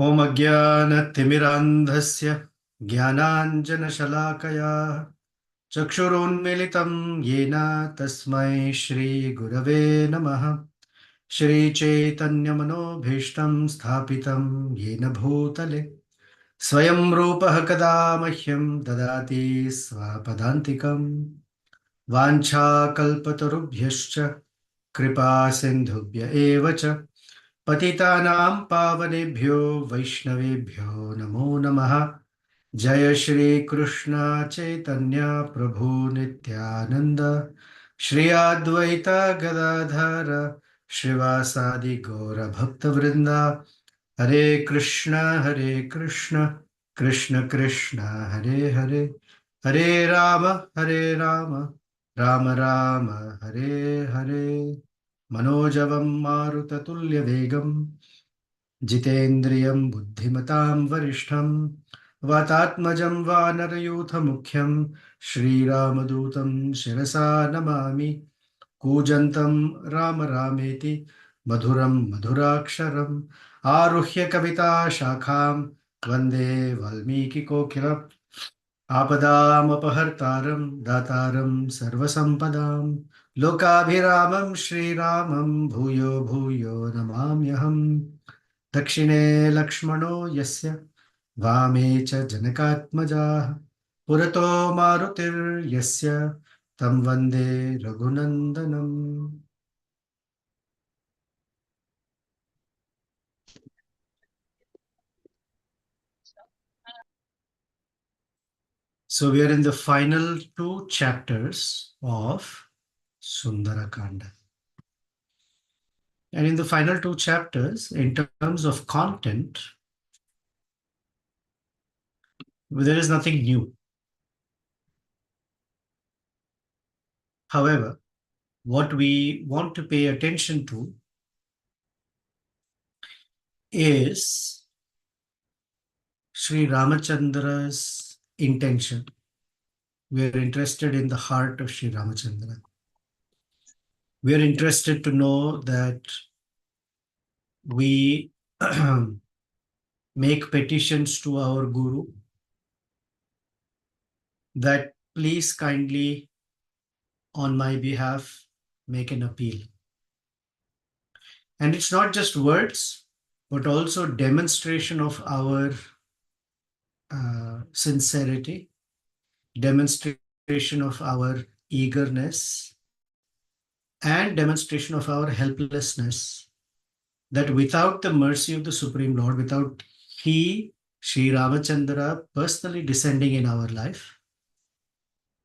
ॐ अज्ञानतिमिरान्धस्य ज्ञानाञ्जनशलाकया चक्षुरुन्मिलितं येन तस्मै श्रीगुरवे नमः। श्रीचैतन्यमनोभीष्टं स्थापितं येन भूतले स्वयं रूपः कदा मह्यं ददाति स्वपदान्तिकं। वाञ्छाकल्पतरुभ्यश्च कृपा सिन्धुभ्य एव च पतितानां पावनेभ्यो वैष्णवेभ्यो नमो नमः। जय श्री कृष्ण चैतन्य प्रभु नित्यानंद श्री अद्वैत गदाधर श्रीवासादि गौर भक्त वृंदा। हरे कृष्ण कृष्ण कृष्ण हरे हरे, हरे राम राम राम हरे हरे। मनोजवं मारुततुल्यवेगं जितेन्द्रियं बुद्धिमतां वरिष्ठं वातात्मजं वानरयूथमुख्यं श्रीरामदूतं शिरसा नमामि। कूजन्तं राम रामेति मधुरं मधुराक्षरम् आरुह्य कविताशाखां वन्दे वाल्मीकिकोकिलम्। आपदामपहर्तारं दातारं सर्वसम्पदां लोकाभिरामं श्रीरामं भूयो भूयो नमाम्यहम्। दक्षिणे लक्ष्मणो यस्य वामे च जनकात्मजाः पुरतो मारुतिर्यस्य तं वन्दे रघुनन्दनम्। So we are in the final two chapters of Sundara Kanda. And in the final two chapters, in terms of content, there is nothing new. However, what we want to pay attention to is Sri Ramachandra's intention. We are interested in the heart of Sri Ramachandra. We are interested to know that we make petitions to our Guru that please kindly on my behalf make an appeal. And it's not just words, but also demonstration of our sincerity, demonstration of our eagerness, and demonstration of our helplessness, that without the mercy of the Supreme Lord, without He, Sri Ramachandra, personally descending in our life,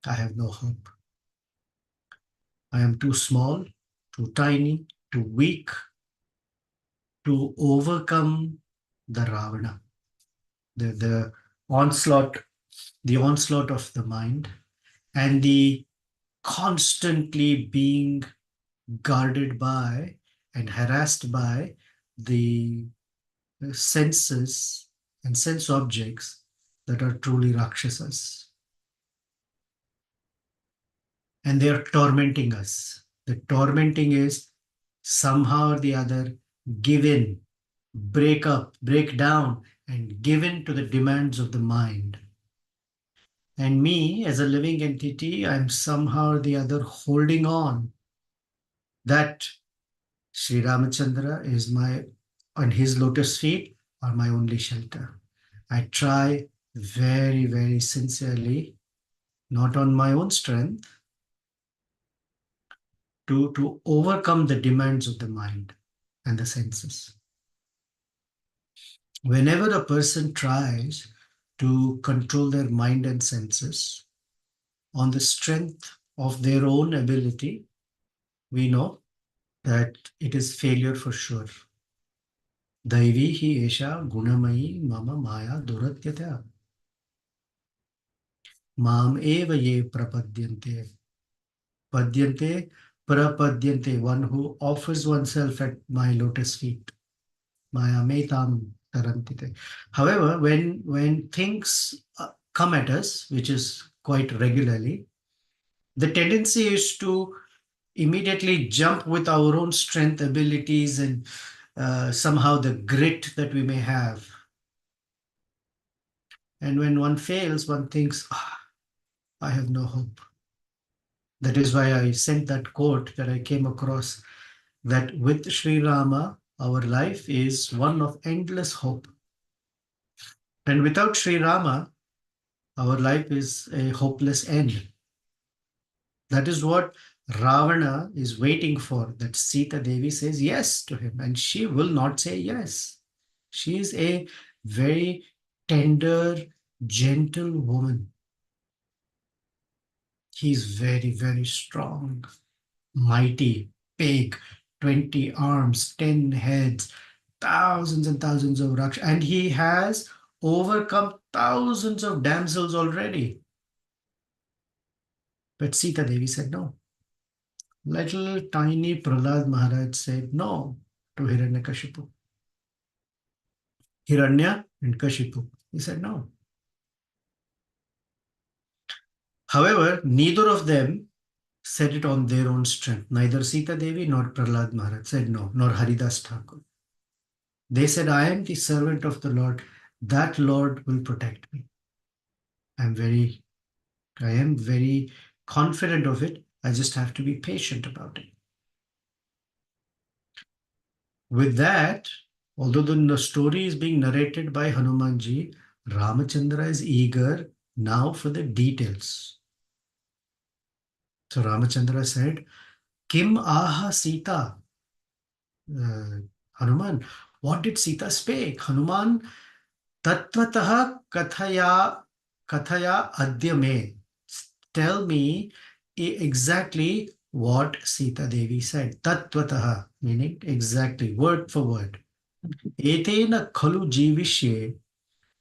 I have no hope. I am too small, too tiny, too weak to overcome the Ravana, the onslaught of the mind, and the constantly being guarded by and harassed by the senses and sense objects that are truly Rakshasas. And they are tormenting us. The tormenting is somehow or the other give in, break up, break down, and give in to the demands of the mind. And me, as a living entity, I'm somehow or the other holding on that Sri Ramachandra is on his lotus feet are my only shelter. I try very, very sincerely, not on my own strength, to overcome the demands of the mind and the senses. Whenever a person tries to control their mind and senses on the strength of their own ability, we know that it is failure for sure. Daivi hi esha gunamayi mama maya duratyata. Mam eva ye prapadyante. Padyante prapadyante, one who offers oneself at my lotus feet. Maya metam tarantite. However, when things come at us, which is quite regularly, the tendency is to immediately jump with our own strength, abilities, and somehow the grit that we may have. And when one fails, one thinks, ah, I have no hope. That is why I sent that quote that I came across, that with Sri Rama, our life is one of endless hope. And without Sri Rama, our life is a hopeless end. That is what Ravana is waiting for, that Sita Devi says yes to him, and she will not say yes. She is a very tender, gentle woman. He is very, very strong, mighty, big, 20 arms, 10 heads, thousands and thousands of rakshas, and he has overcome thousands of damsels already. But Sita Devi said no. Little tiny Prahlad Maharaj said no to Hiranyakashipu. Hiranya and Kashipu. He said no. However, neither of them said it on their own strength. Neither Sita Devi nor Prahlad Maharaj said no, nor Haridas Thakur. They said, I am the servant of the Lord. That Lord will protect me. I'm very, I am very confident of it. I just have to be patient about it. With that, although the story is being narrated by Hanumanji, Ramachandra is eager now for the details. So Ramachandra said, Kim aha Sita? Hanuman, what did Sita speak? Hanuman, Tattvataha kathaya adya me. Tell me exactly what Sita Devi said. Tattvataha, meaning exactly, word for word. Etena khalu jivishye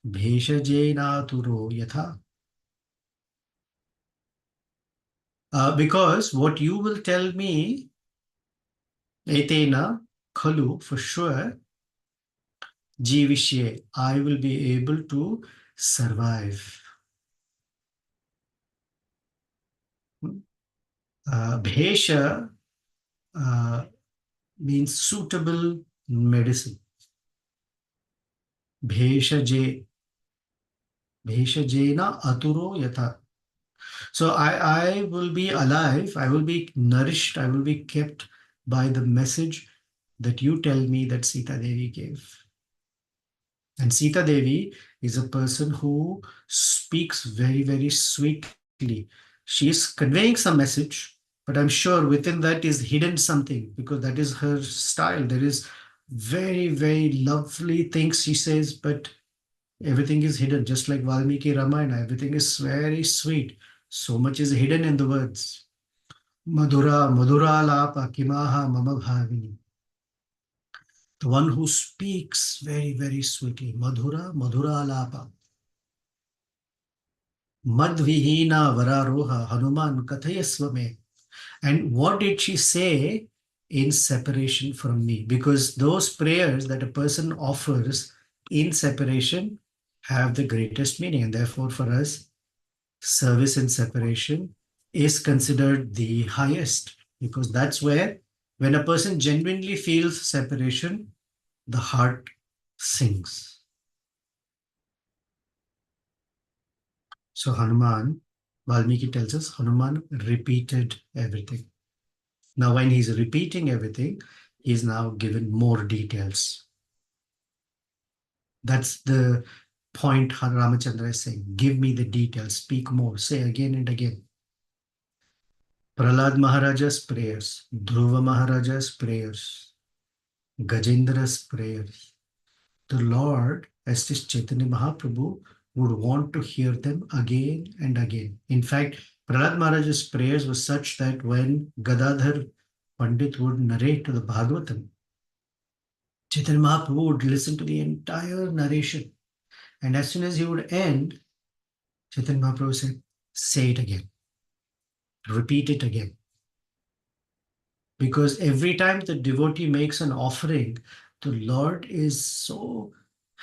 bheshajenaturo yatha. Because what you will tell me, etena khalu, for sure, jivishye, I will be able to survive. Bhesha uh, means suitable medicine. Bheshaje, bheshajena aturo yatha. So I will be alive, I will be nourished, I will be kept by the message that you tell me that Sita Devi gave. And Sita Devi is a person who speaks very, very sweetly. She is conveying some message, but I'm sure within that is hidden something, because that is her style. There is very, very lovely things she says, but everything is hidden, just like Valmiki Ramayana. Everything is very sweet. So much is hidden in the words. Madhura, Madhura Lapa, Kimaha, Mama Bhavini. The one who speaks very, very sweetly. Madhura, Madhura Lapa. Madvihina Vararoha, Hanuman Kathayasva me. And what did she say in separation from me? Because those prayers that a person offers in separation have the greatest meaning. And therefore, for us, service in separation is considered the highest, because that's where, when a person genuinely feels separation, the heart sings. So Hanuman, Valmiki tells us, Hanuman repeated everything. Now, when he's repeating everything, he's now given more details. That's the point Ramachandra is saying. Give me the details, speak more, say again and again. Prahlad Maharaja's prayers, Dhruva Maharaja's prayers, Gajendra's prayers. The Lord, as this Chaitanya Mahaprabhu, would want to hear them again and again. In fact, Prahlad Maharaja's prayers were such that when Gadadhar Pandit would narrate to the Bhagavatam, Chaitanya Mahaprabhu would listen to the entire narration. And as soon as he would end, Chaitanya Mahaprabhu said, say it again, repeat it again. Because every time the devotee makes an offering, the Lord is so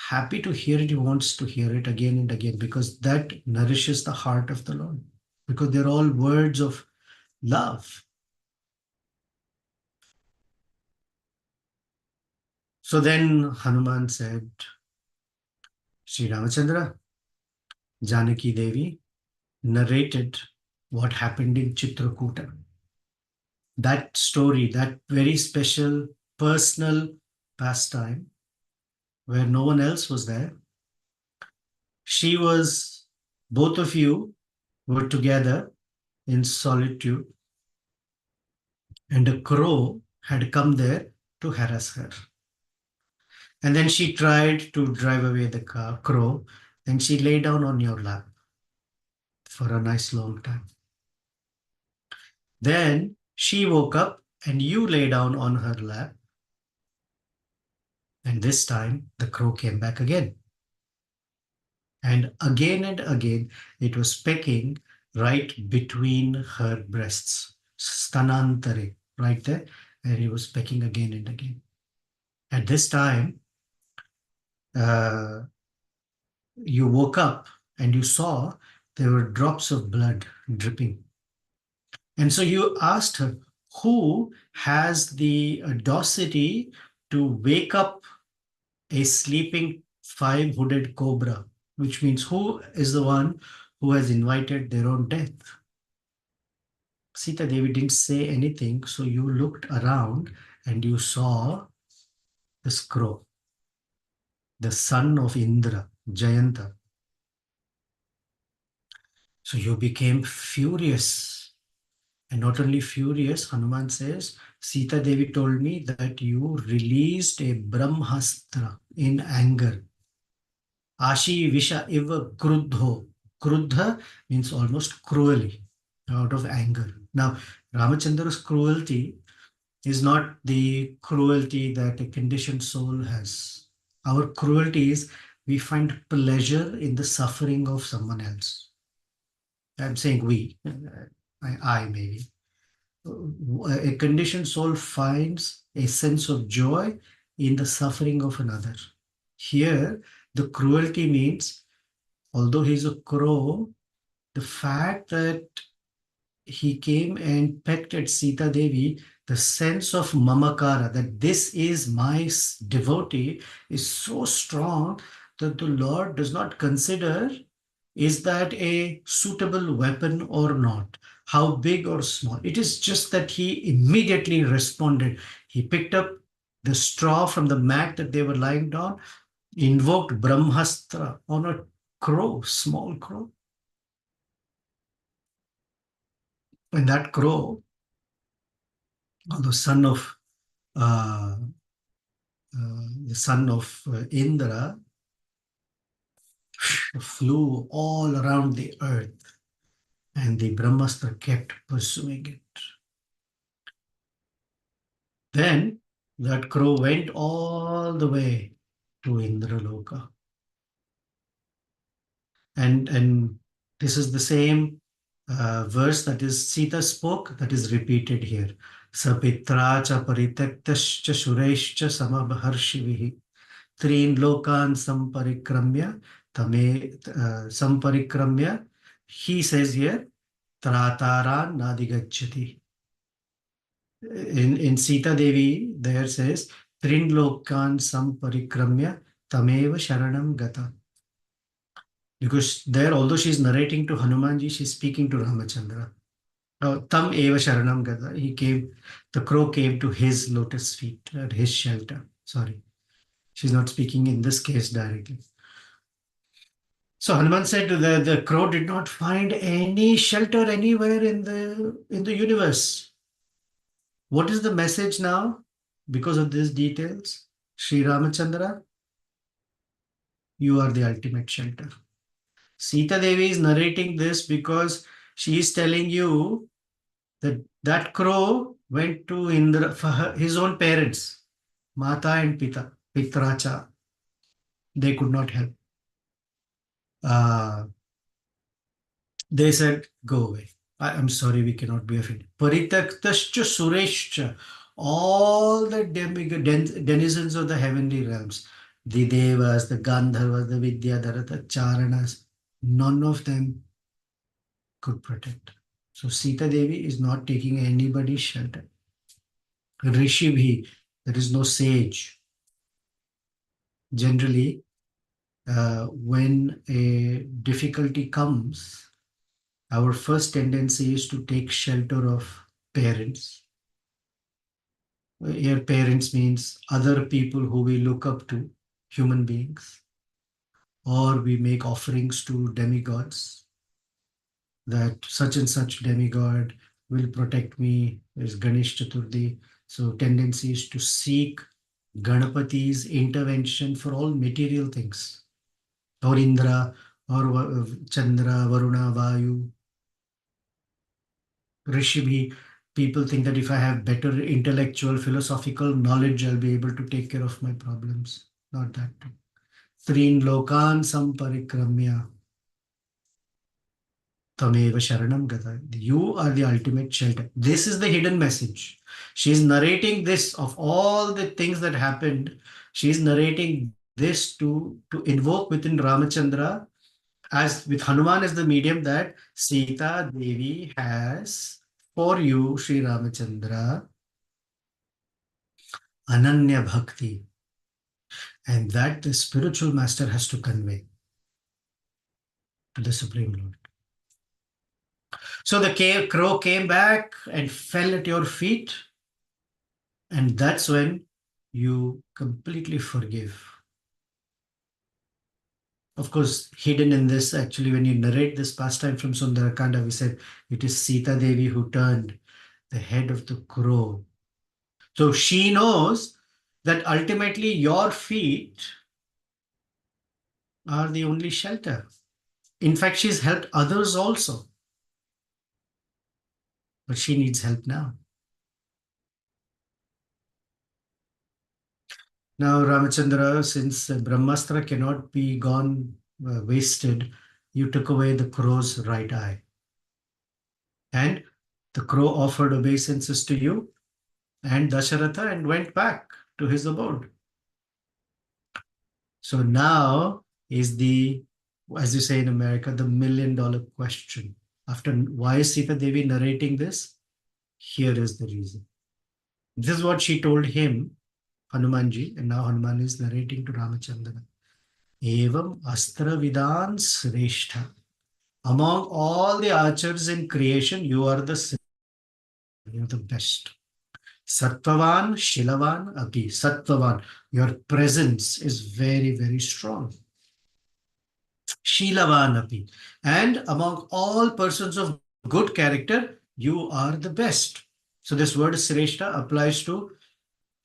happy to hear it. He wants to hear it again and again, because that nourishes the heart of the Lord, because they're all words of love. So then Hanuman said, Sri Ramachandra, Janaki Devi, narrated what happened in Chitrakuta. That story, that very special personal pastime where no one else was there. She was, both of you were together in solitude, and a crow had come there to harass her. And then she tried to drive away the crow, and she lay down on your lap for a nice long time. Then she woke up and you lay down on her lap. And this time the crow came back again. And again, it was pecking right between her breasts, stanantare, right there. And it was pecking again and again. At this time, uh, you woke up and you saw there were drops of blood dripping. And so you asked her, who has the audacity to wake up a sleeping five-hooded cobra? Which means who is the one who has invited their own death? Sita Devi didn't say anything, so you looked around and you saw this crow, the son of Indra, Jayanta. So you became furious. And not only furious, Hanuman says, Sita Devi told me that you released a Brahmastra in anger. Ashi Visha Iva Kruddho. Kruddha means almost cruelly, out of anger. Now, Ramachandra's cruelty is not the cruelty that a conditioned soul has. Our cruelty is we find pleasure in the suffering of someone else. I'm saying we, I maybe. A conditioned soul finds a sense of joy in the suffering of another. Here, the cruelty means, although he's a crow, the fact that he came and pecked at Sita Devi, the sense of mamakara, that this is my devotee, is so strong that the Lord does not consider is that a suitable weapon or not, how big or small. It is just that he immediately responded. He picked up the straw from the mat that they were lying down, invoked Brahmastra on a crow, small crow. And that crow, although uh, the son of Indra, flew all around the earth, and the Brahmastra kept pursuing it. Then that crow went all the way to Indraloka. And this is the same verse that is Sita spoke, that is repeated here. Sapitra cha paritaktascha sureshcha samabharshivihi trin lokan samparikramya tame samparikramya. He says here, trataran nadigacchati. In Sita Devi, there says, trin lokan samparikramya tameva sharanam gata. Because there, although she's narrating to Hanumanji, she's speaking to Ramachandra. Tam eva sharanam gata. He came, the crow came to his lotus feet, his shelter. Sorry, she's not speaking in this case directly. So Hanuman said the crow did not find any shelter anywhere in the universe. What is the message now? Because of these details, Sri Ramachandra, you are the ultimate shelter. Sita Devi is narrating this because she is telling you that that crow went to Indra for his own parents, Mata and Pita, Pitracha. They could not help. They said, go away. I'm sorry, we cannot be offended. Paritaktascha sureshcha. All the denizens of the heavenly realms, the devas, the gandharvas, the vidyadhara, the charanas, none of them could protect. So Sita Devi is not taking anybody's shelter. Rishibhi, there is no sage. Generally, when a difficulty comes, our first tendency is to take shelter of parents. Here, parents means other people who we look up to, human beings, or we make offerings to demigods, that such and such demigod will protect me, is Ganesh Chaturthi. So, tendency is to seek Ganapati's intervention for all material things, or Indra, or Chandra, Varuna, Vayu, Rishibhi. People think that if I have better intellectual, philosophical knowledge, I'll be able to take care of my problems. Not that. Trin lokan samparikramya tameva sharanam gata. You are the ultimate shelter. This is the hidden message. She's narrating this of all the things that happened. She's narrating this to invoke within Ramachandra, as with Hanuman as the medium, that Sita Devi has for you, Sri Ramachandra, Ananya Bhakti, and that the spiritual master has to convey to the Supreme Lord. So the crow came back and fell at your feet, and that's when you completely forgive. Of course, hidden in this, actually, when you narrate this pastime from Sundarakanda, we said it is Sita Devi who turned the head of the crow. So she knows that ultimately your feet are the only shelter. In fact, she's helped others also, but she needs help now. Now, Ramachandra, since Brahmastra cannot be gone wasted, you took away the crow's right eye. And the crow offered obeisances to you and Dasharatha and went back to his abode. So now is the, as you say in America, the $1,000,000 question. After, why is Sita Devi narrating this? Here is the reason. This is what she told him, Hanumanji, and now Hanuman is narrating to Ramachandra. Evam astra vidan sreshta. Among all the archers in creation, you are you're the best. Sattvavan, Shilavan, Api. Sattvavan, your presence is very, very strong. Shilavan, Api. And among all persons of good character, you are the best. So this word Sreshta applies to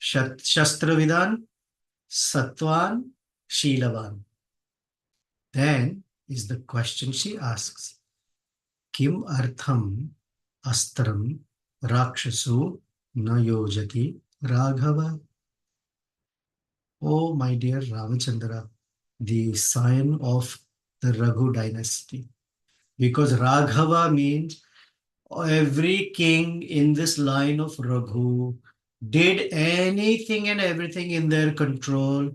Shastravidan, Sattvan, Shilavan. Then is the question she asks. Kim artham astram rakshasu na yojati Raghava. Oh, my dear Ramachandra, the scion of the Raghu dynasty. Because Raghava means every king in this line of Raghu did anything and everything in their control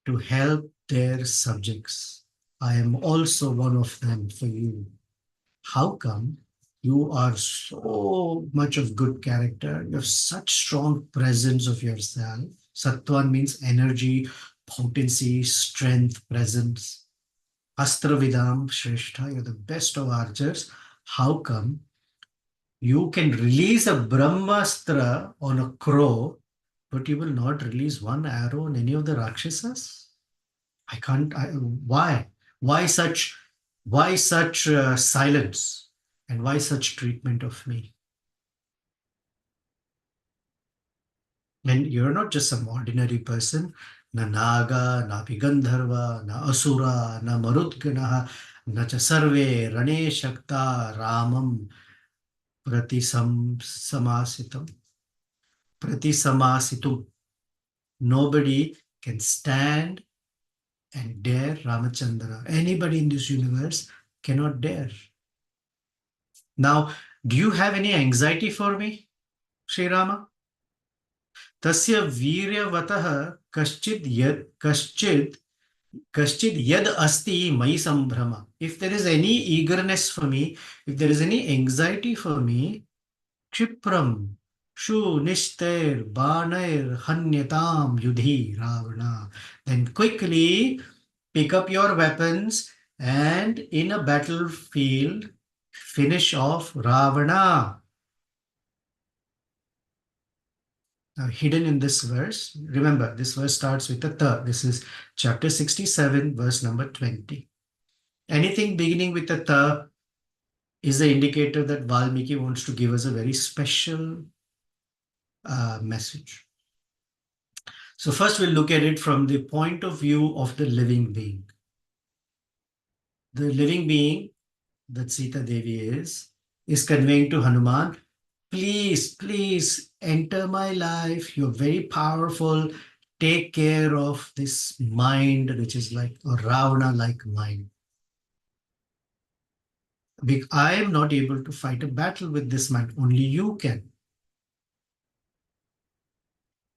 to help their subjects. I am also one of them for you. How come you are so much of good character? You have such strong presence of yourself. Sattvan means energy, potency, strength, presence. Astravidam Shrestha, you're the best of archers. How come you can release a Brahmastra on a crow, but you will not release one arrow on any of the Rakshasas? I can't. Why? Why such? Why such silence? And why such treatment of me? And you're not just some ordinary person. Na Naga, na Gandharva, na Asura, na Marudganaha, na cha Sarve, Rane Shakta, Ramam, Samasitam. Samasitum. Nobody can stand and dare Ramachandra. Anybody in this universe cannot dare. Now, do you have any anxiety for me, Sri Rama? Tasya viryavatah kaschid yad asti mai sambhrama. If there is any eagerness for me, if there is any anxiety for me, Kshipram Shu Nishtair Banair Hanyatam Yudhi Ravana. Then quickly pick up your weapons, and in a battlefield, finish off Ravana. Now, hidden in this verse, remember, this verse starts with a ta. This is chapter 67, verse number 20. Anything beginning with a ta is the indicator that Valmiki wants to give us a very special message. So first we'll look at it from the point of view of the living being. The living being that Sita Devi is conveying to Hanuman, please, please enter my life. You're very powerful. Take care of this mind, which is like a Ravana-like mind. I am not able to fight a battle with this mind. Only you can.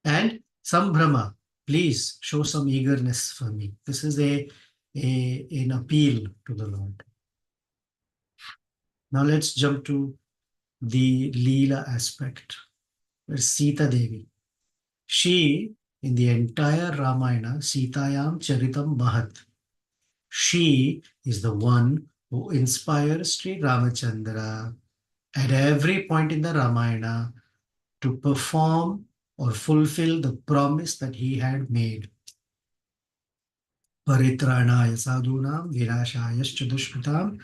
And Sambhrama, please show some eagerness for me. This is an appeal to the Lord. Now let's jump to the Leela aspect, where Sita Devi. She, in the entire Ramayana, Sitayam Charitam Mahat, she is the one who inspires Sri Ramachandra at every point in the Ramayana to perform or fulfill the promise that he had made. Paritranaya sadhunam vinashayascha dushkritam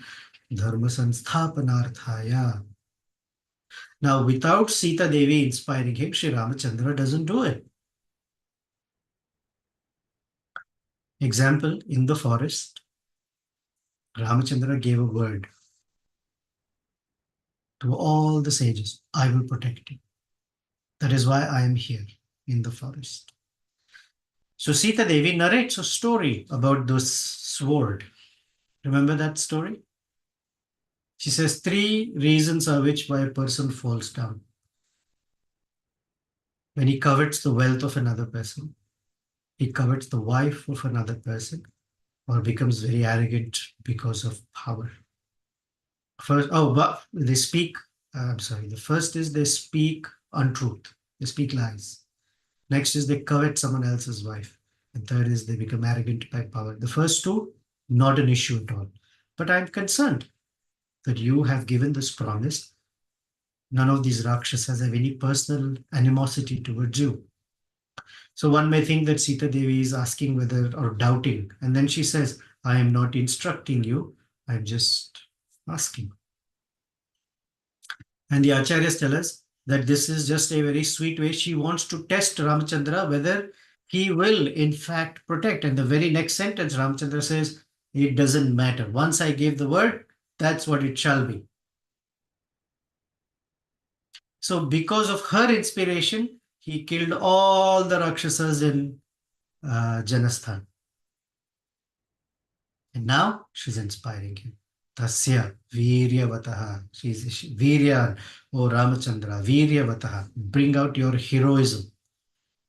dharma sansthapanarthaya. Now, without Sita Devi inspiring him, Sri Ramachandra doesn't do it. Example, in the forest, Ramachandra gave a word to all the sages, I will protect you. That is why I am here in the forest. So Sita Devi narrates a story about this sword. Remember that story? She says 3 reasons are which why a person falls down. When he covets the wealth of another person, he covets the wife of another person, or becomes very arrogant because of power. First, they speak, the first is they speak untruth. They speak lies. Next is they covet someone else's wife. And third is they become arrogant by power. The first 2, not an issue at all. But I'm concerned that you have given this promise. None of these Rakshasas have any personal animosity towards you. So one may think that Sita Devi is asking whether, or doubting. And then she says, I am not instructing you. I'm just asking. And the Acharyas tell us that this is just a very sweet way. She wants to test Ramachandra whether he will in fact protect. And the very next sentence, Ramachandra says, it doesn't matter. Once I gave the word, that's what it shall be. So because of her inspiration, he killed all the Rakshasas in Janasthan. And now she's inspiring him. Tasya Viryavataha. She's Viryan, O Ramachandra, Viryavataha. Bring out your heroism.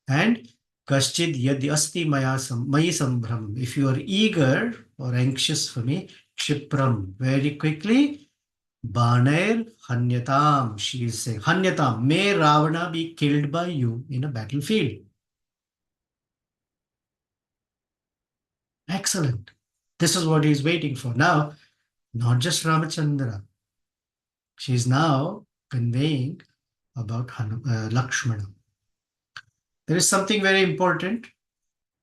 And Kaschid Yadi Asti Mayi Sambhram. If you are eager or anxious for me, Kshipram. Very quickly, Banair Hanyatam. She is saying, Hanyatam, may Ravana be killed by you in a battlefield. Excellent. This is what he is waiting for. Now, not just Ramachandra. She is now conveying about Lakshmana. There is something very important.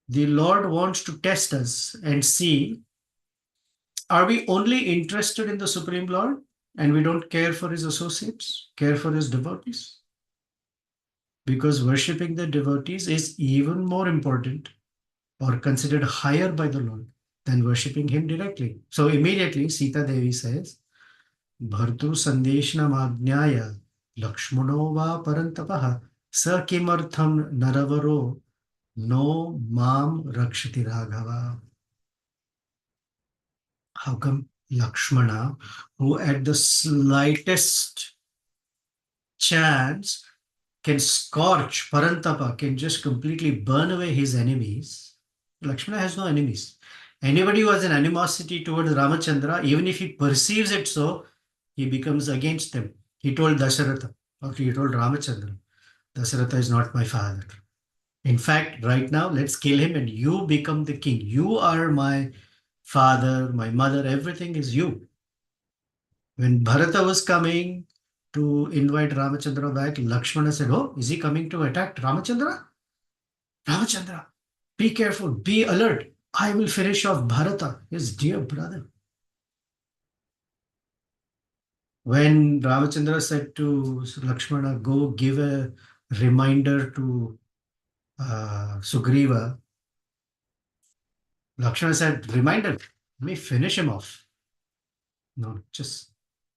The Lord wants to test us and see, are we only interested in the Supreme Lord and we don't care for his associates, care for his devotees? Because worshipping the devotees is even more important or considered higher by the Lord than worshipping him directly. So immediately Sita Devi says, Bhartru Sandeshnam Ajnaya Lakshmano va Parantapaha Sa Kimartham Naravaro No Mam Rakshati Raghava. How come Lakshmana, who at the slightest chance can scorch, Parantapa, can just completely burn away his enemies? Lakshmana has no enemies. Anybody who has an animosity towards Ramachandra, even if he perceives it so, he becomes against them. He told Dasharatha, or he told Ramachandra, Dasharatha is not my father. In fact, right now, let's kill him and you become the king. You are my father, my mother, everything is you. When Bharata was coming to invite Ramachandra back, Lakshmana said, "Oh, is he coming to attack Ramachandra? Ramachandra, be careful, be alert. I will finish off Bharata, his dear brother." When Ramachandra said to Lakshmana, "Go give a reminder to Sugriva," Lakshmana said, "Reminder, let me finish him off." No, just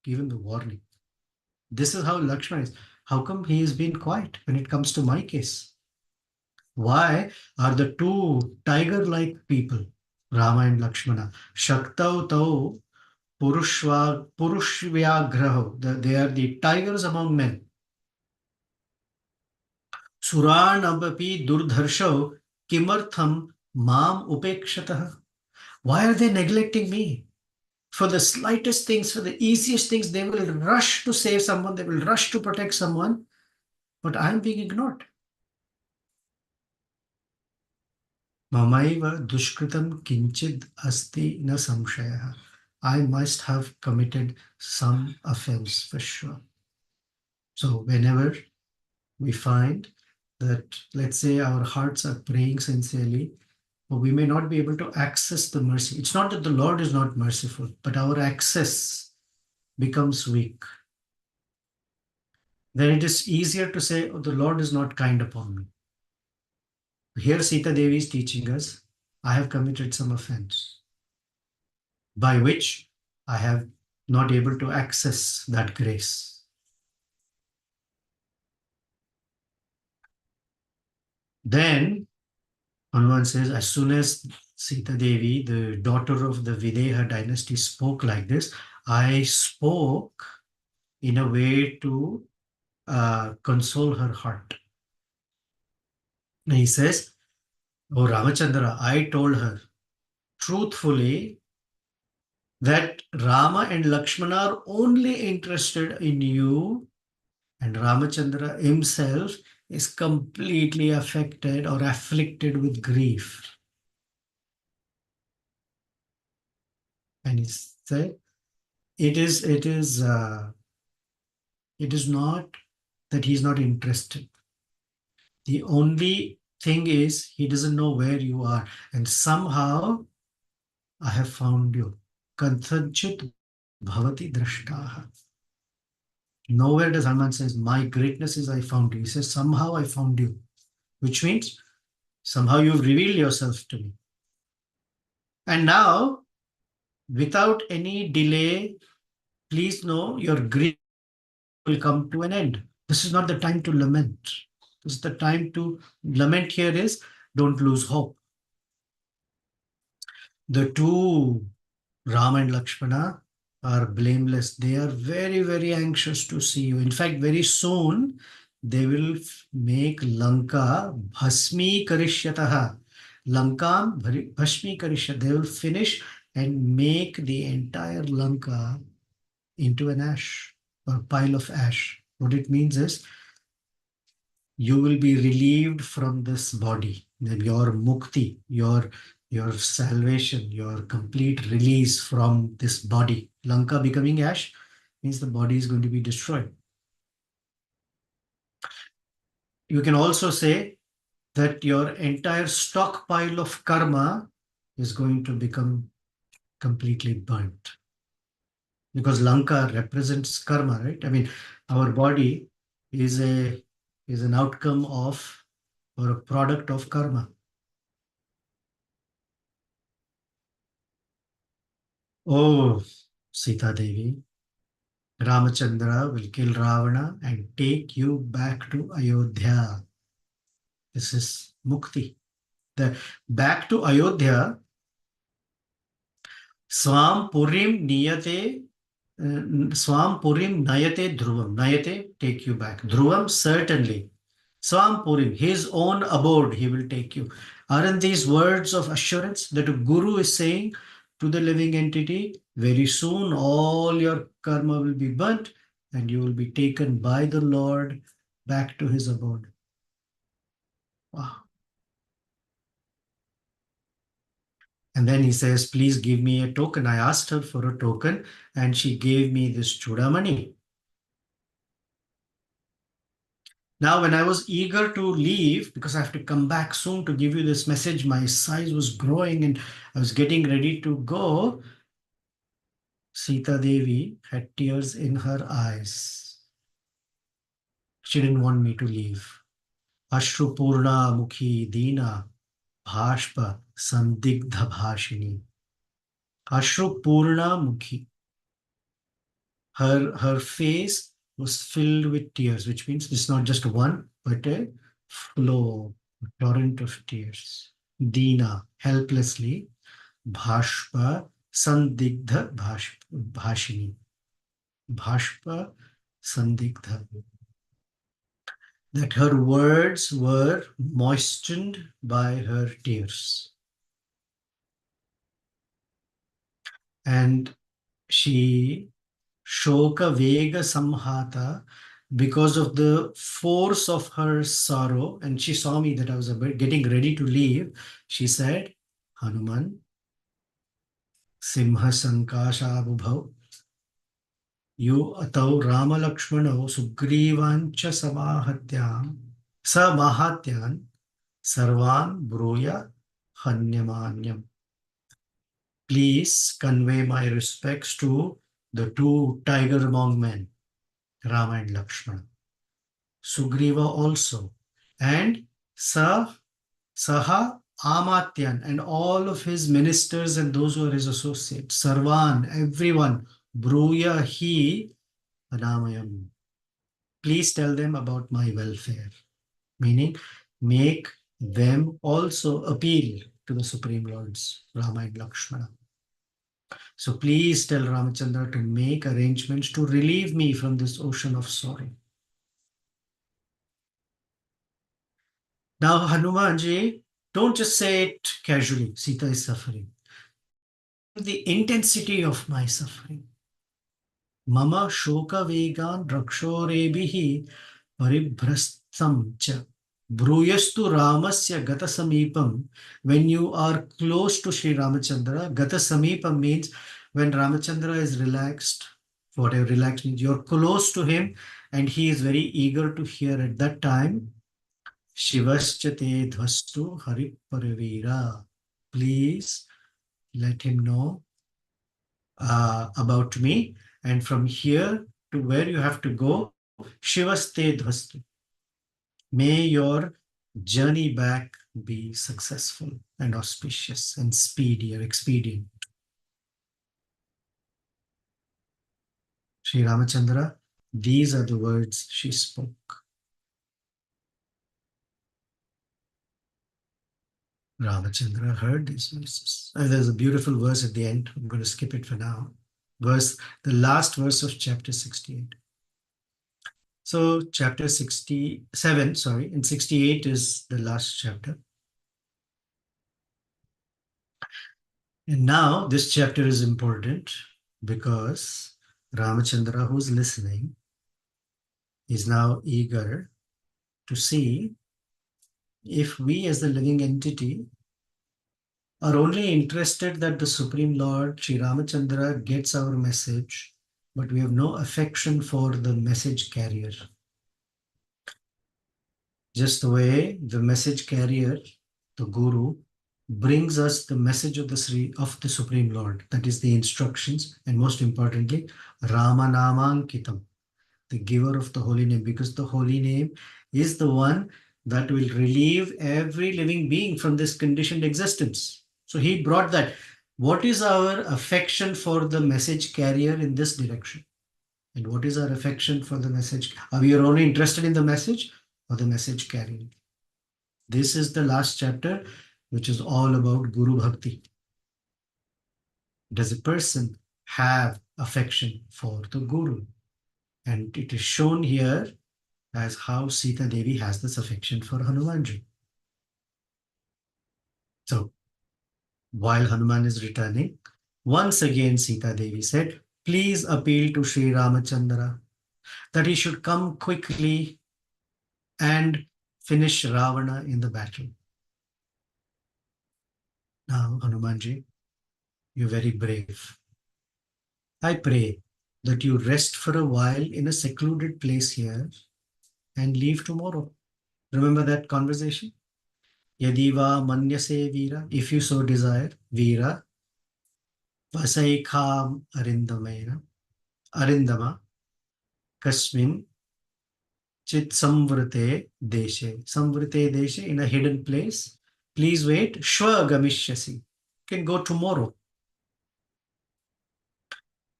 give him the warning. This is how Lakshmana is. How come he has been quiet when it comes to my case? Why are the two tiger-like people, Rama and Lakshmana, Shaktau Tau Purushvyagraho, they are the tigers among men. Suran apapi durdharsho kimartham mam upekshataha. Why are they neglecting me? For the slightest things, for the easiest things, they will rush to save someone, they will rush to protect someone, but I am being ignored. Mamaiva dushkritam kinchid asti na samshaya. I must have committed some offense for sure. So whenever we find that, let's say, our hearts are praying sincerely, but we may not be able to access the mercy. It's not that the Lord is not merciful, but our access becomes weak. Then it is easier to say, "Oh, the Lord is not kind upon me." Here Sita Devi is teaching us, I have committed some offense, by which I have not able to access that grace. Then Hanuman says, as soon as Sita Devi, the daughter of the Videha dynasty, spoke like this, I spoke in a way to console her heart. And he says, "Oh Ramachandra, I told her truthfully that Rama and Lakshmana are only interested in you, and Ramachandra himself is completely affected or afflicted with grief." And he said, it is not that he's not interested. The only thing is he doesn't know where you are, and somehow I have found you. Kanthanchit bhavati drashtaha. Nowhere does Hanuman says, "My greatness is I found you." He says, "Somehow I found you," which means somehow you've revealed yourself to me. And now, without any delay, please know your grief will come to an end. This is not the time to lament. This is the time to lament here is don't lose hope. The two, Ram and Lakshmana, are blameless. They are very, very anxious to see you. In fact, very soon they will make Lanka bhasmi karishyataha. Lanka bhasmi karishyat. They will finish and make the entire Lanka into an ash or pile of ash. What it means is you will be relieved from this body. Then your mukti, your salvation, your complete release from this body. Lanka becoming ash means the body is going to be destroyed. You can also say that your entire stockpile of karma is going to become completely burnt. Because Lanka represents karma, right? I mean, our body is an outcome of or a product of karma. Oh, Sita Devi, Ramachandra will kill Ravana and take you back to Ayodhya. This is Mukti. The back to Ayodhya, Swam Purim Niyate, Swam Purim Nayate Dhruvam. Nayate, take you back. Dhruvam, certainly. Swam Purim, his own abode, he will take you. Aren't these words of assurance that a guru is saying to the living entity, very soon all your karma will be burnt and you will be taken by the Lord back to his abode? Wow. And then he says, please give me a token. I asked her for a token and she gave me this chudamani. Now, when I was eager to leave, because I have to come back soon to give you this message, my size was growing and I was getting ready to go. Sita Devi had tears in her eyes. She didn't want me to leave. Ashrupurna Mukhi Dina Bhashpa Sandigdha Bhashini. Ashrupurna Mukhi. Her face was filled with tears, which means it's not just one, but a flow, a torrent of tears. Dina, helplessly. Bhashpa Sandigdha Bhashini. Bhashpa Sandigdha. That her words were moistened by her tears. And she Shoka Vega Samhata, because of the force of her sorrow, and she saw me that I was getting ready to leave, she said, Hanuman, Simha Sankasha Bhubhav, Yu Atau Rama Lakshmano Sugrivancha Samahatyan Sarvan Bruya Hanyamanyam. Please convey my respects to the two tiger among men, Rama and Lakshmana. Sugriva also, and Saha Amatyan, and all of his ministers and those who are his associates, Sarvan, everyone, Bruya he Anamayam. Please tell them about my welfare, meaning make them also appeal to the Supreme Lords, Rama and Lakshmana. So please tell Ramachandra to make arrangements to relieve me from this ocean of sorrow. Now, Hanumanji, don't just say it casually, Sita is suffering. The intensity of my suffering. Mama shoka vegan rakshorebihi paribhrastam cha. Bruyastu ramasya gata samipam. When you are close to Sri Ramachandra, gata samipam means when Ramachandra is relaxed, whatever relaxed means, you're close to him and he is very eager to hear at that time. Shivaschate dhvastu hari parivira. Please let him know about me. And from here to where you have to go, Shivaste dhvastu. May your journey back be successful and auspicious and speedy or expedient. Sri Ramachandra, these are the words she spoke. Ramachandra heard these verses. There's a beautiful verse at the end. I'm going to skip it for now. The last verse of chapter 68. So chapter 67, and 68 is the last chapter. And now this chapter is important because Ramachandra, who's listening, is now eager to see if we as the living entity are only interested that the Supreme Lord, Sri Ramachandra, gets our message, but we have no affection for the message carrier. Just the way the message carrier, the Guru, brings us the message of the Supreme Lord, that is the instructions, and most importantly, Ramanamankittam, the giver of the holy name, because the holy name is the one that will relieve every living being from this conditioned existence. So he brought that. What is our affection for the message carrier in this direction? And what is our affection for the message? Are we only interested in the message or the message carrier? This is the last chapter, which is all about Guru Bhakti. Does a person have affection for the Guru? And it is shown here as how Sita Devi has this affection for Hanumanji. So, while Hanuman is returning, once again Sita Devi said, please appeal to Sri Ramachandra that he should come quickly and finish Ravana in the battle. Now, Hanumanji, you're very brave. I pray that you rest for a while in a secluded place here and leave tomorrow. Remember that conversation? Yadiva manyase vira, if you so desire, vira, vasaikham arindamena, arindama, kasmin, chit samvrite deshe. Samvrite deshe, in a hidden place. Please wait. Shwa gamishyasi. You can go tomorrow.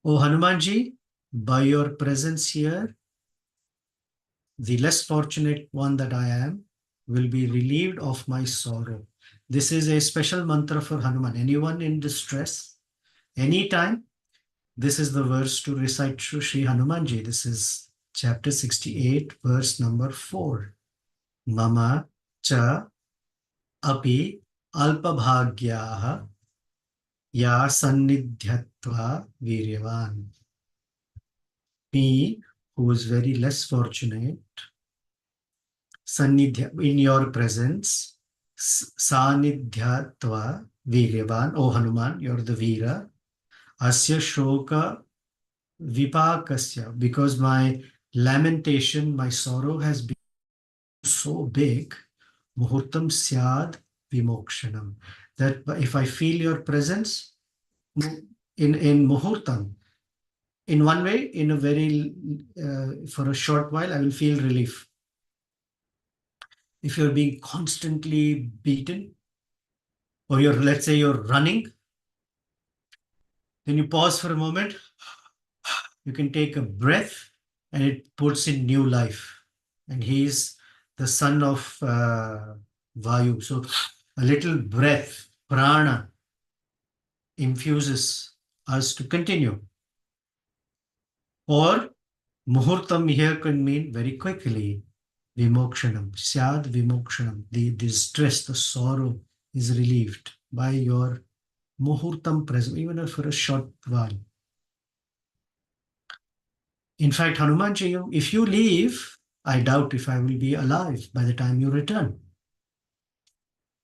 O Hanumanji, by your presence here, the less fortunate one that I am will be relieved of my sorrow. This is a special mantra for Hanuman. Anyone in distress, anytime, this is the verse to recite to Sri Hanumanji. This is chapter 68, verse number 4. Mama cha api alpabhagyaha ya sannidhyatva viryavan. Me, who is very less fortunate, Sannidhya, in your presence, Sanidhyatva Viryavan, O Hanuman, you're the Veera, Asya Shoka Vipakasya, because my lamentation, my sorrow has been so big, Muhurtam Syad Vimokshanam, that if I feel your presence in Muhurtam, in one way, in a very, for a short while, I will feel relief. If you're being constantly beaten, or let's say you're running, then you pause for a moment, you can take a breath, and it puts in new life. And he's the son of Vayu. So a little breath, prana, infuses us to continue. Or muhurtam here can mean very quickly. Vimokshanam, syad vimokshanam, the distress, the sorrow is relieved by your muhurtam presence, even for a short while. In fact, Hanumanji, if you leave, I doubt if I will be alive by the time you return.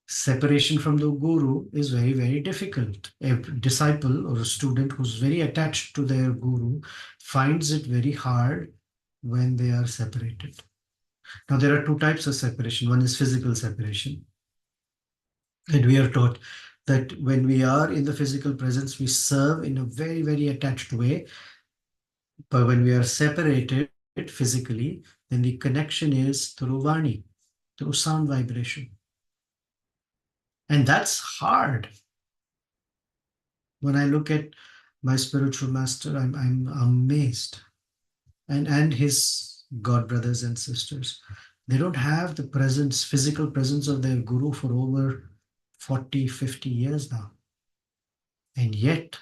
Separation from the guru is very, very difficult. A disciple or a student who's very attached to their guru finds it very hard when they are separated. Now, there are two types of separation. One is physical separation. And we are taught that when we are in the physical presence, we serve in a very, very attached way. But when we are separated physically, then the connection is through Vani, through sound vibration. And that's hard. When I look at my spiritual master, I'm amazed. And his god brothers and sisters, they don't have the presence, physical presence of their guru for over 40, 50 years now. And yet,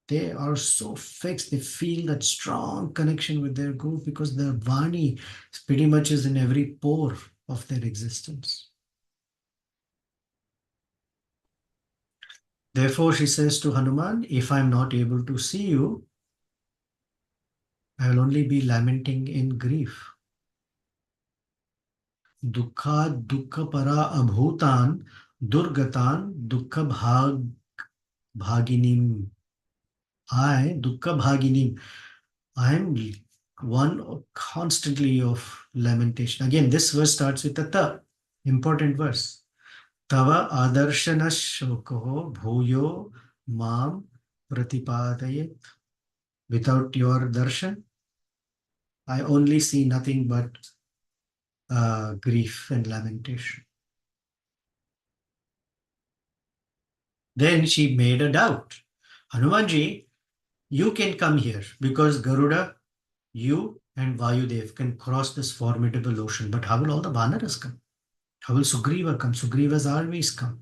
they are so fixed. They feel that strong connection with their guru because their Vani pretty much is in every pore of their existence. Therefore, she says to Hanuman, if I'm not able to see you, I will only be lamenting in grief. Dukkha dukkha para abhutan durgatan dukkha bhaginim. Dukkha bhaginim. I am one constantly of lamentation. Again, this verse starts with a ta, important verse. Tava adarshana shokoho bhuyo mam pratipadayet. Without your darshan, I only see nothing but grief and lamentation. Then she made a doubt. Hanumanji, you can come here because Garuda, you and Vayudev can cross this formidable ocean. But how will all the Vanaras come? How will Sugriva come? Sugriva's armies come.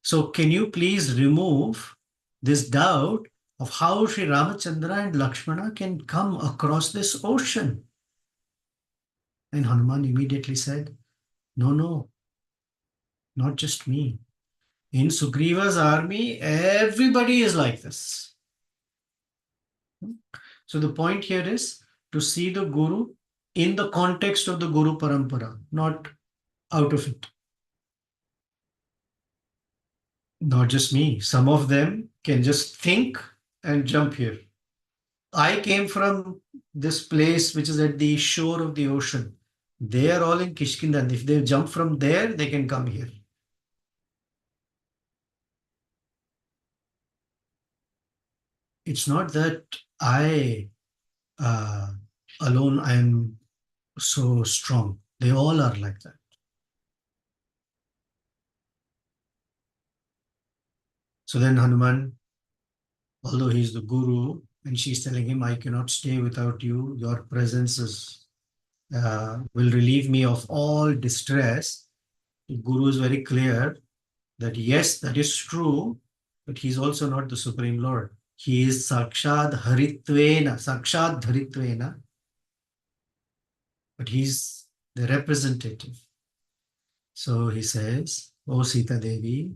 So can you please remove this doubt of how Sri Ramachandra and Lakshmana can come across this ocean? And Hanuman immediately said, no, not just me. In Sugriva's army, everybody is like this. So the point here is to see the Guru in the context of the Guru Parampara, not out of it. Not just me. Some of them can just think and jump here. I came from this place which is at the shore of the ocean. They are all in Kishkinda. And if they jump from there, they can come here. It's not that I uh, alone I am so strong. They all are like that. So then Hanuman, although he's the guru, and she's telling him, I cannot stay without you. Your presence will relieve me of all distress. The guru is very clear that yes, that is true, but he's also not the Supreme Lord. He is Sakshad Dharitvena, but he's the representative. So he says, O Sita Devi,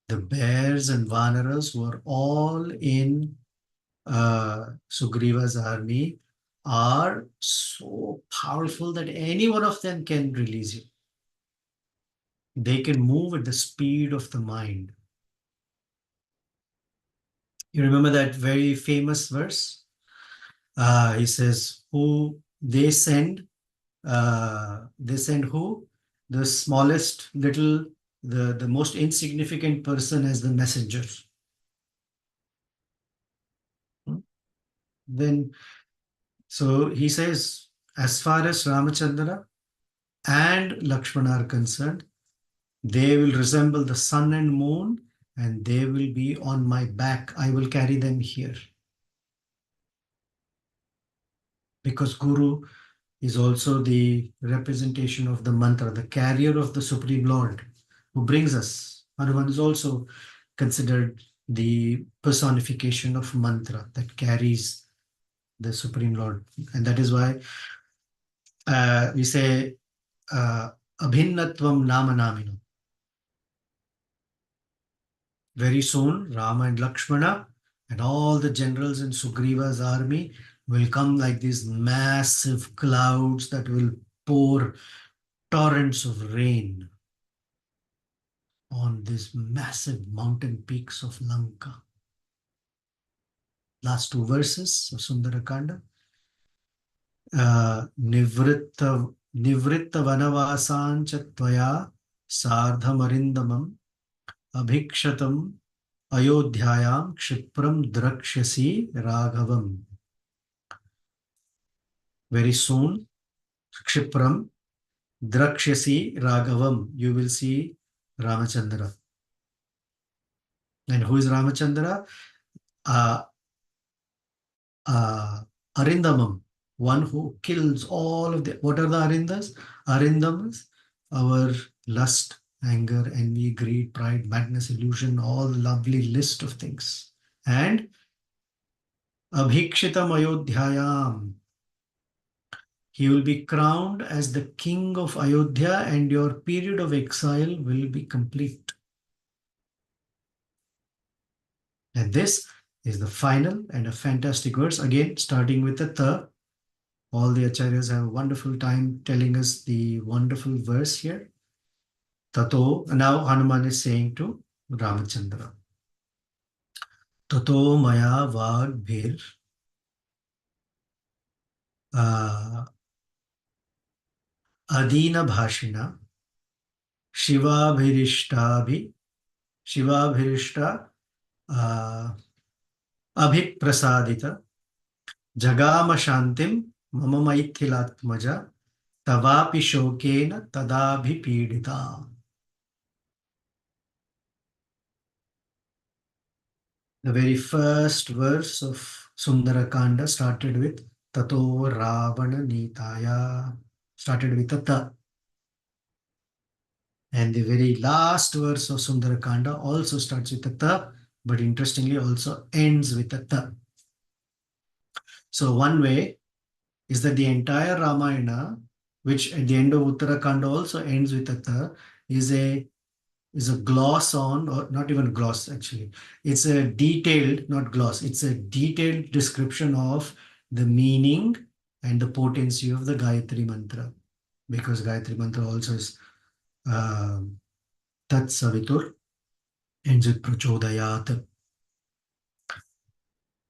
the bears and Vanaras were all in Sugriva's army are so powerful that any one of them can release you. They can move at the speed of the mind. You remember that very famous verse? He says, "Who they send who? The smallest little, the most insignificant person as the messenger." Hmm? Then, so he says, as far as Ramachandra and Lakshmana are concerned, they will resemble the sun and moon, and they will be on my back. I will carry them here. Because Guru is also the representation of the mantra, the carrier of the Supreme Lord who brings us. Hanuman is also considered the personification of mantra that carries the Supreme Lord. And that is why we say, Abhinnatvam Nama Namino. Very soon, Rama and Lakshmana and all the generals in Sugriva's army will come like these massive clouds that will pour torrents of rain on these massive mountain peaks of Lanka. Last two verses of Sundarakanda. Nivritta vanavasancha tvaya sardhamarindamam abhikshatam ayodhyayam kshipram drakshyasi raghavam. Very soon, kshipram drakshyasi raghavam. You will see Ramachandra. And who is Ramachandra? Uh, Arindamam, one who kills all of the, what are the Arindas? Arindamas, our lust, anger, envy, greed, pride, madness, illusion, all lovely list of things. And Abhikshitam Ayodhyayam, he will be crowned as the king of Ayodhya and your period of exile will be complete. And this is the final and a fantastic verse, again starting with the ta. All the acharyas have a wonderful time telling us the wonderful verse here. Tato, now Hanuman is saying to Ramachandra, Tato maya vag bhir adina bhashina shivabhirishta abhiprasadita jagama shantim mama maithilatmaja tavapi shokena tadabhipidita. The very first verse of Sundarakanda started with Tato Ravana Nitaya, started with a Ta. And the very last verse of Sundarakanda also starts with a Ta, but interestingly also ends with a Ta. So one way is that the entire Ramayana, which at the end of Uttarakanda also ends with a Ta, is a gloss on, or not even gloss actually. It's a detailed, not gloss, it's a detailed description of the meaning and the potency of the Gayatri Mantra. Because Gayatri Mantra also is Tat Savitur, ends with Prachodayat.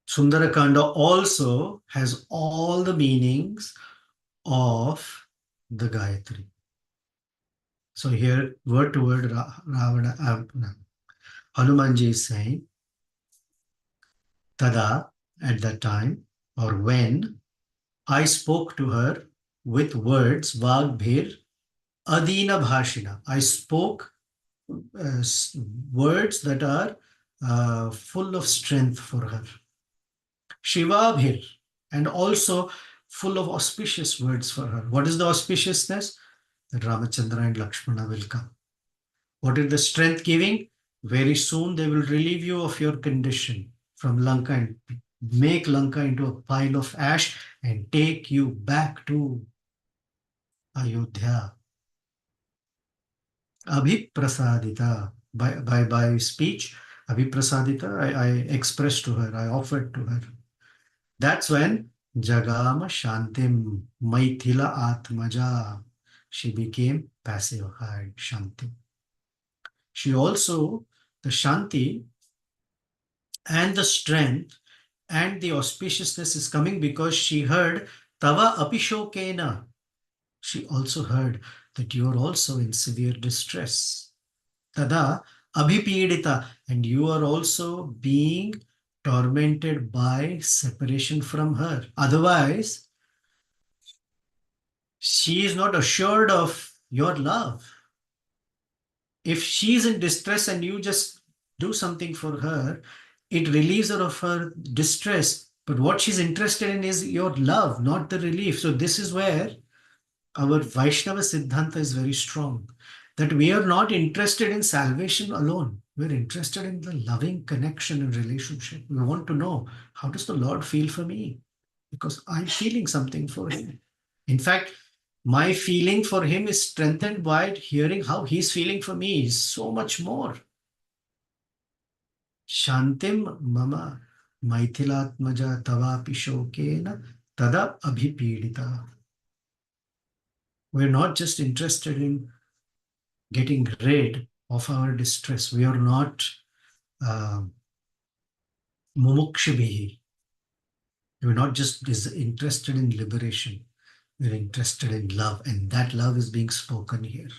Sundarakanda also has all the meanings of the Gayatri. So here, word to word, Ravana, Hanumanji is saying, Tada, at that time, or when, I spoke to her with words, Vagbhir, Adina Bhashina. I spoke uh, words that are full of strength for her. Shivabhir, and also full of auspicious words for her. What is the auspiciousness? That Ramachandra and Lakshmana will come. What is the strength giving? Very soon they will relieve you of your condition from Lanka and make Lanka into a pile of ash and take you back to Ayodhya. Abhiprasadita. By speech, Abhiprasadita, I expressed to her, I offered to her. That's when Jagama Shantim Maithila Atmaja. She became pacified, Shanti. She also, the Shanti and the strength and the auspiciousness is coming because she heard Tava Apishokena. She also heard that you are also in severe distress. Tada Abhipidita, and you are also being tormented by separation from her. Otherwise, she is not assured of your love. If she is in distress and you just do something for her, it relieves her of her distress. But what she's interested in is your love, not the relief. So this is where our Vaishnava Siddhanta is very strong. That we are not interested in salvation alone. We're interested in the loving connection and relationship. We want to know, how does the Lord feel for me? Because I'm feeling something for him. In fact, my feeling for him is strengthened by hearing how he's feeling for me. Is so much more. Shantim mama maithilatmaja tavapi shokena tada abhipidita. We're not just interested in getting rid of our distress. We are not uh, mumukshibihi. We're not just interested in liberation. We're interested in love, and that love is being spoken here.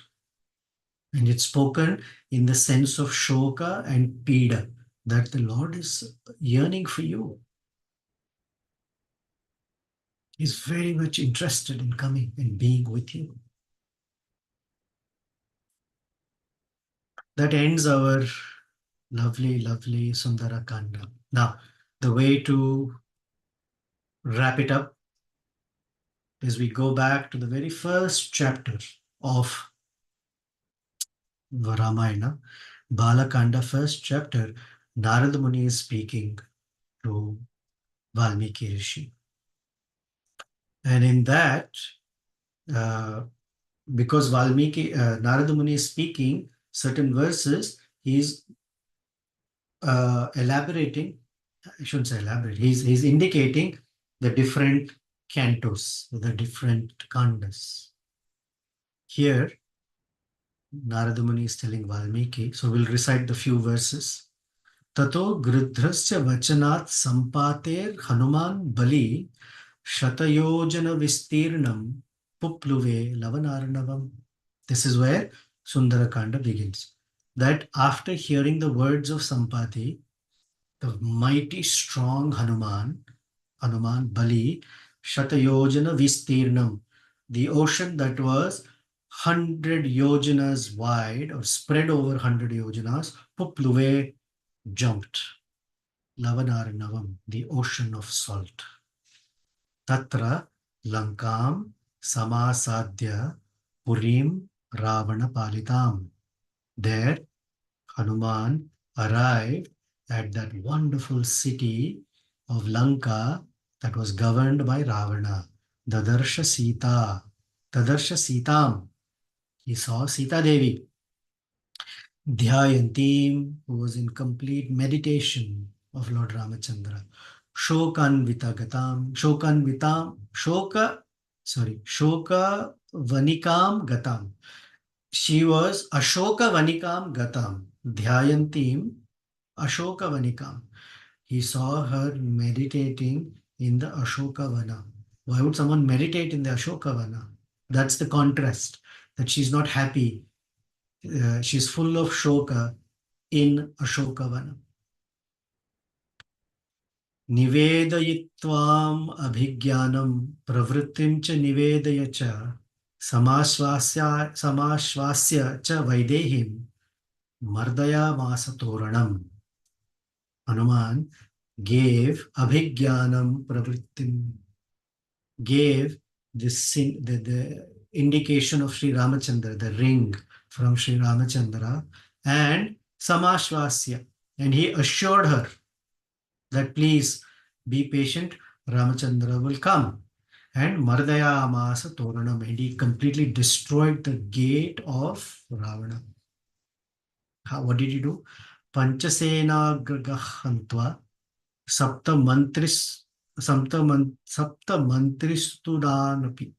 And it's spoken in the sense of shoka and pida, that the Lord is yearning for you. He's very much interested in coming and being with you. That ends our lovely, lovely Sundara Kanda. Now, the way to wrap it up is we go back to the very first chapter of Ramayana, Balakanda, first chapter. Narada Muni is speaking to Valmiki Rishi. And in that, because Valmiki, Narada Muni is speaking certain verses, he's elaborating, I shouldn't say elaborate, he's indicating the different cantos, the different kandas. Here, Narada Muni is telling Valmiki, so we'll recite the few verses. Tato gridhrasya vachanat sampater Hanuman bali shatayojana vistirnam pupluve lavanarnavam. This is where Sundarakanda begins. That after hearing the words of Sampati, the mighty strong Hanuman Bali, Shatayojana Vistirnam, the ocean that was 100 yojanas wide or spread over 100 yojanas, Pupluve jumped. Lavanarnavam, the ocean of salt. Tatra Lankam Samasadya Purim Ravana Palitam. There, Hanuman arrived at that wonderful city of Lanka that was governed by Ravana. Dadarsha Sita. Dadarsha Sitam. He saw Sita Devi. Dhyayantim, who was in complete meditation of Lord Ramachandra. Shokanvita Gatam. Shoka Vanikam Gatam. She was Ashoka Vanikam Gatam. dhyayantim Ashokavanikam. He saw her meditating in the Ashokavana. Why would someone meditate in the Ashokavana? That's the contrast, that she's not happy. She's full of shoka in Ashokavana. Nivedayitvam abhigyanam pravrittim cha nivedaya cha samashvasya cha vaidehim mardaya masatoranam. Hanuman gave abhigyanam pravrittim, gave the indication of Sri Ramachandra, the ring from Sri Ramachandra, and samashvasya, and he assured her that please be patient, Ramachandra will come. And Mardaya Amasa Toranam, and he completely destroyed the gate of Ravana. What did he do? Panchasena Gragahantva Sapta Mantris Mantrisudanapi.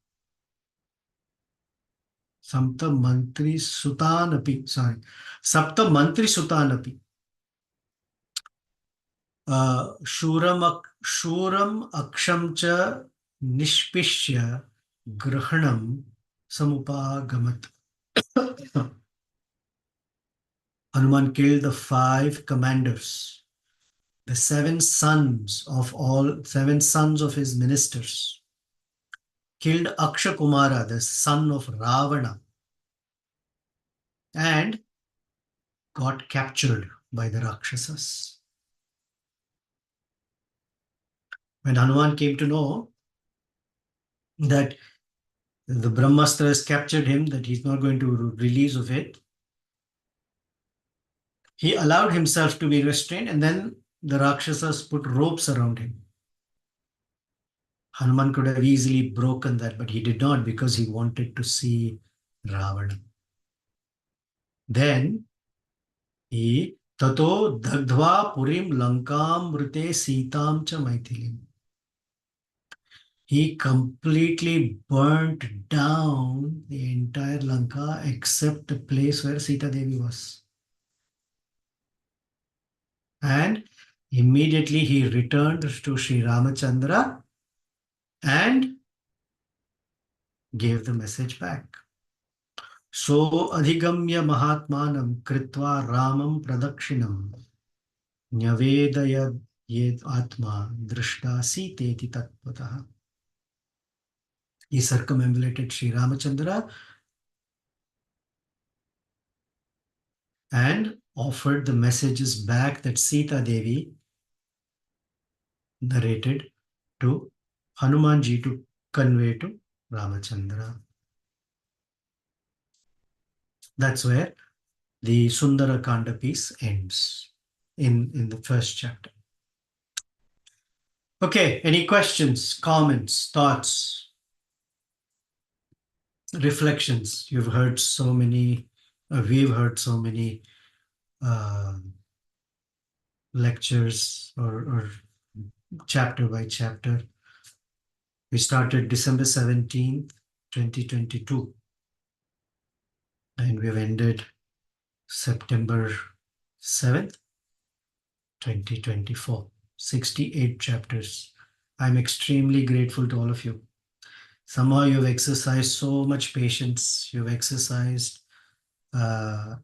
Sapta Mantrisutanapi. Sorry. Sapta Mantrisutanapi. Shuram aksham cha nishpishya grahanam samupagamat. Hanuman killed the 5 commanders, the 7 sons of his ministers, killed Aksha Kumara, the son of Ravana, and got captured by the Rakshasas. When Hanuman came to know that the Brahmastra has captured him, that he's not going to release of it, he allowed himself to be restrained, and then the Rakshasas put ropes around him. Hanuman could have easily broken that, but he did not, because he wanted to see Ravana. Then he tato dagdva purim lankam mrite sitam cha maithilim. He completely burnt down the entire Lanka except the place where Sita Devi was. And immediately he returned to Sri Ramachandra and gave the message back. So adhigamya mahatmanam kritva ramam pradakshinam nyavedaya yed atma drishta siteti tatpataha. He circumambulated Sri Ramachandra and offered the messages back that Sita Devi narrated to Hanumanji to convey to Ramachandra. That's where the Sundara Kanda piece ends in the first chapter. Okay, any questions, comments, thoughts, reflections? You've heard so many, we've heard so many lectures or chapter by chapter. We started December 17th, 2022, and we've ended September 7th, 2024. 68 chapters. I'm extremely grateful to all of you. Somehow you've exercised so much patience. You've exercised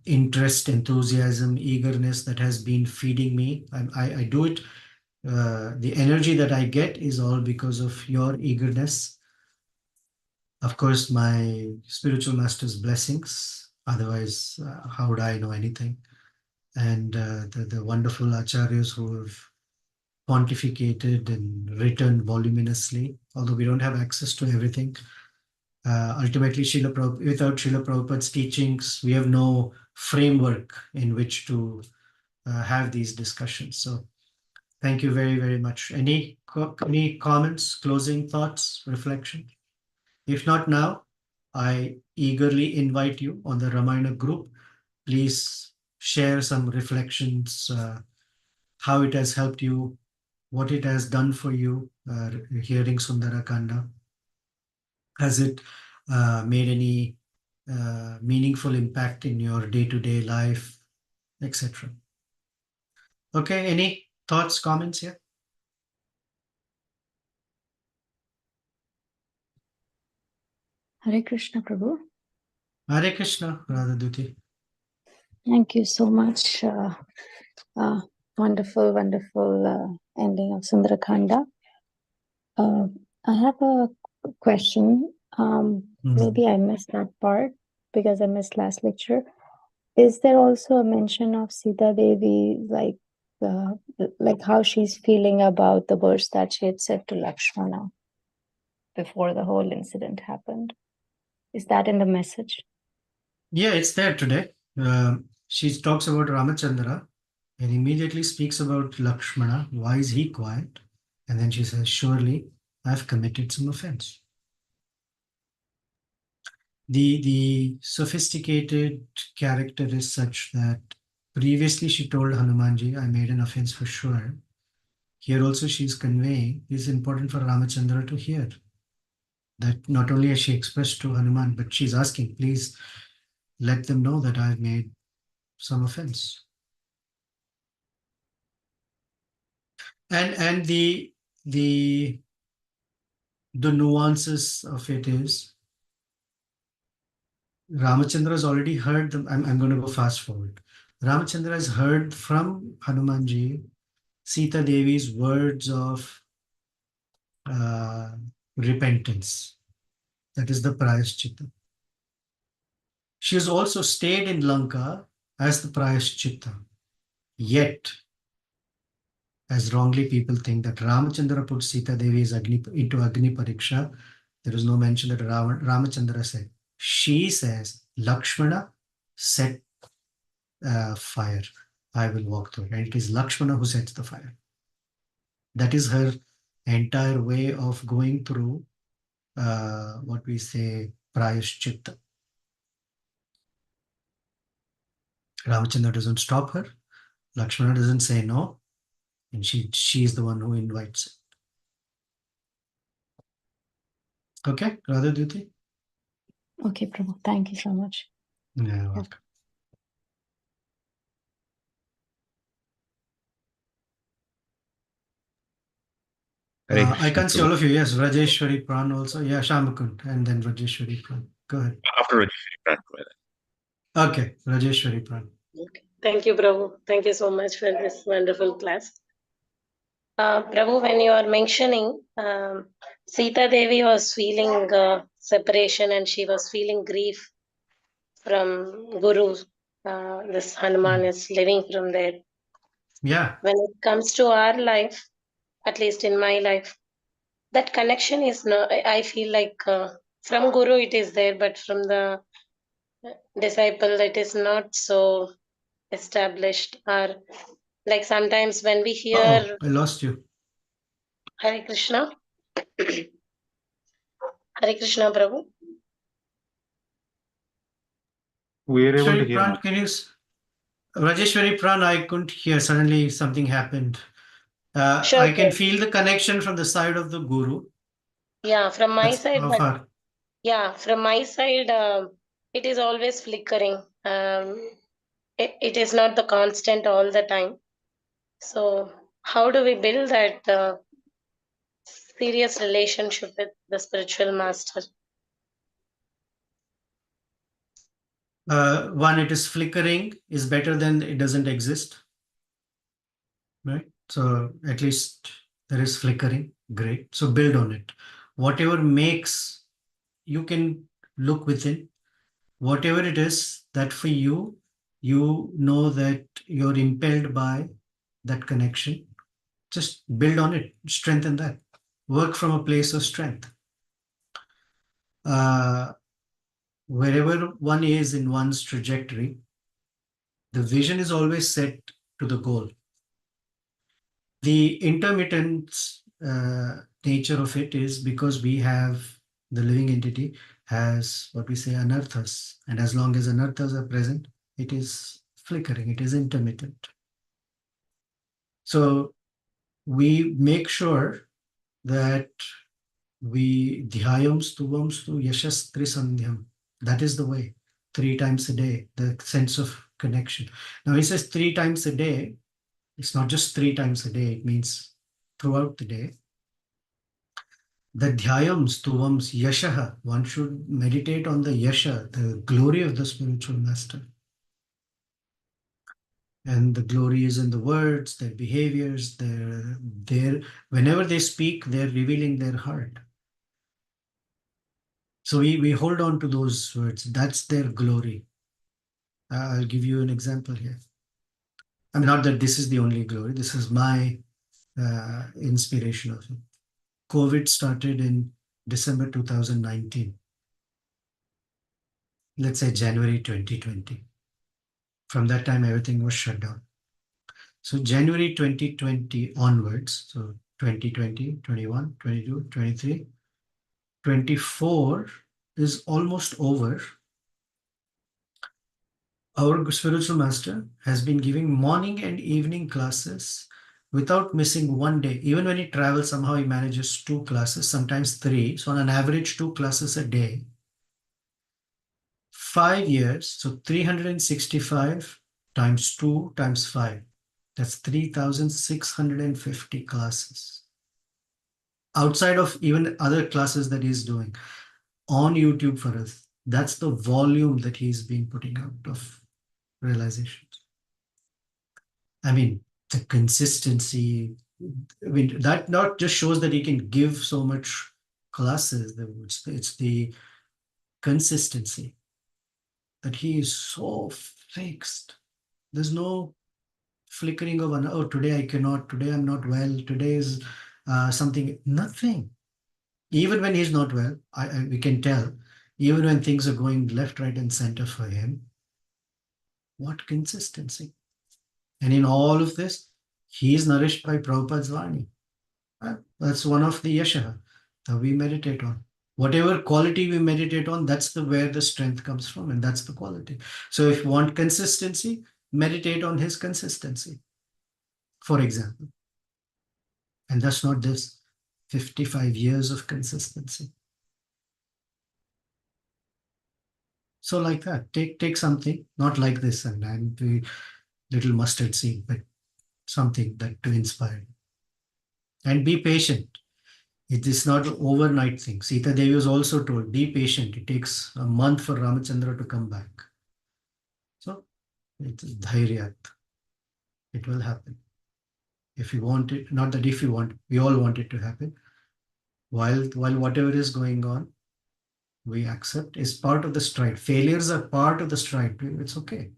interest, enthusiasm, eagerness that has been feeding me. I do it. The energy that I get is all because of your eagerness. Of course, my spiritual master's blessings. Otherwise, how would I know anything? And the wonderful acharyas who have pontificated and written voluminously, although we don't have access to everything. Ultimately, without Srila Prabhupada's teachings, we have no framework in which to have these discussions. So thank you very, very much. Any comments, closing thoughts, reflection? If not now, I eagerly invite you on the Ramayana group. Please share some reflections, how it has helped you, what it has done for you, hearing Sundara Kanda. Has it made any meaningful impact in your day-to-day life? etc. Okay, any thoughts, comments here? Hare Krishna, Prabhu. Hare Krishna, Radhaduti. Thank you so much. Wonderful, wonderful ending of Sundarakanda. I have a question. Maybe I missed that part because I missed last lecture. Is there also a mention of Sita Devi, like how she's feeling about the words that she had said to Lakshmana before the whole incident happened? Is that in the message? Yeah, it's there today. She talks about Ramachandra and immediately speaks about Lakshmana. Why is he quiet? And then she says, surely I've committed some offense. The sophisticated character is such that previously she told Hanumanji, I made an offense for sure. Here also she's conveying, it's important for Ramachandra to hear that not only has she expressed to Hanuman, but she's asking, please let them know that I've made some offense. And the nuances of it is Ramachandra has already heard them. I'm going to go fast forward. Ramachandra has heard from Hanumanji Sita Devi's words of repentance. That is the Prayaschitta. She has also stayed in Lanka as the Prayaschitta. Yet, as wrongly people think that Ramachandra put Sita Devi into Agni Pariksha, there is no mention that Ramachandra said. She says, Lakshmana, set fire. I will walk through it. And it is Lakshmana who sets the fire. That is her entire way of going through what we say Prayaschitta. Ramachandra doesn't stop her. Lakshmana doesn't say no. And she is the one who invites it. Okay, Radha Duti? Okay, Prabhu. Thank you so much. Yeah, welcome. I can't see all of you. Yes, Rajeshwari Pran also. Yeah, Shamakund. And then Rajeshwari Pran. Go ahead. After Rajeshwari Pran. Okay, Rajeshwari Pran. Okay. Thank you, Prabhu. Thank you so much for this wonderful class. Prabhu, when you are mentioning Sita Devi was feeling separation and she was feeling grief from Guru. This Hanuman is living from there. Yeah. When it comes to our life, at least in my life, that connection is not, I feel like from Guru it is there, but from the disciple it is not so established. Or like sometimes when we hear I lost you. Hare Krishna. Hare Krishna, Prabhu. We are able to Rajeshwari hear. Pran, can you? Rajeshwari Pran, I couldn't hear. Suddenly something happened. Sure, I can sir. feel the connection from the side of the Guru. Yeah, from my That's side, how but far. yeah, from my side, it is always flickering. It is not the constant all the time. So, how do we build that serious relationship with the spiritual master? One, it is flickering is better than it doesn't exist. Right? So at least there is flickering. Great. So build on it. Whatever makes, you can look within. Whatever it is that for you, you know that you're impelled by that connection. Just build on it. Strengthen that. Work from a place of strength. Wherever one is in one's trajectory, the vision is always set to the goal. The intermittent nature of it is because we have the living entity has what we say anarthas, and as long as anarthas are present, it is flickering, it is intermittent. So we make sure that we dhyam stuvam stu yashas trisandhyam. That is the way. 3 times a day, the sense of connection. Now he says 3 times a day. It's not just 3 times a day, it means throughout the day. The dhyams, tuvams, yashaha. One should meditate on the yasha, the glory of the spiritual master. And the glory is in the words, their behaviors, whenever they speak, they're revealing their heart. So we hold on to those words. That's their glory. I'll give you an example here. I mean, not that this is the only glory. This is my inspiration of it. COVID started in December 2019. Let's say January 2020. From that time, everything was shut down. So January 2020 onwards, so 2020, 21, 22, 23, 24 is almost over. Our spiritual master has been giving morning and evening classes without missing one day. Even when he travels, somehow he manages 2 classes, sometimes 3. So on an average, 2 classes a day. 5 years, so 365 times 2 times 5. That's 3,650 classes. Outside of even other classes that he's doing on YouTube for us. That's the volume that he's been putting out of realizations. I mean, the consistency, I mean, that not just shows that he can give so much classes, it's the consistency that he is so fixed. There's no flickering of oh, today I cannot, today I'm not well, today is something, nothing. Even when he's not well, we can tell, even when things are going left, right, and center for him, what consistency. And in all of this, he is nourished by Prabhupada's Vani. That's one of the yasha that we meditate on. Whatever quality we meditate on, that's where the strength comes from, and that's the quality. So if you want consistency, meditate on his consistency, for example. And that's not this 55 years of consistency. So like that, take something, not like this, and the little mustard seed, but something that to inspire. And be patient. It is not an overnight thing. Sita Devi was also told, be patient. It takes a month for Ramachandra to come back. So it is dhairyat. It will happen. If you want it, not that if you want, we all want it to happen. While whatever is going on, we accept is part of the stride. Failures are part of the stride. It's okay.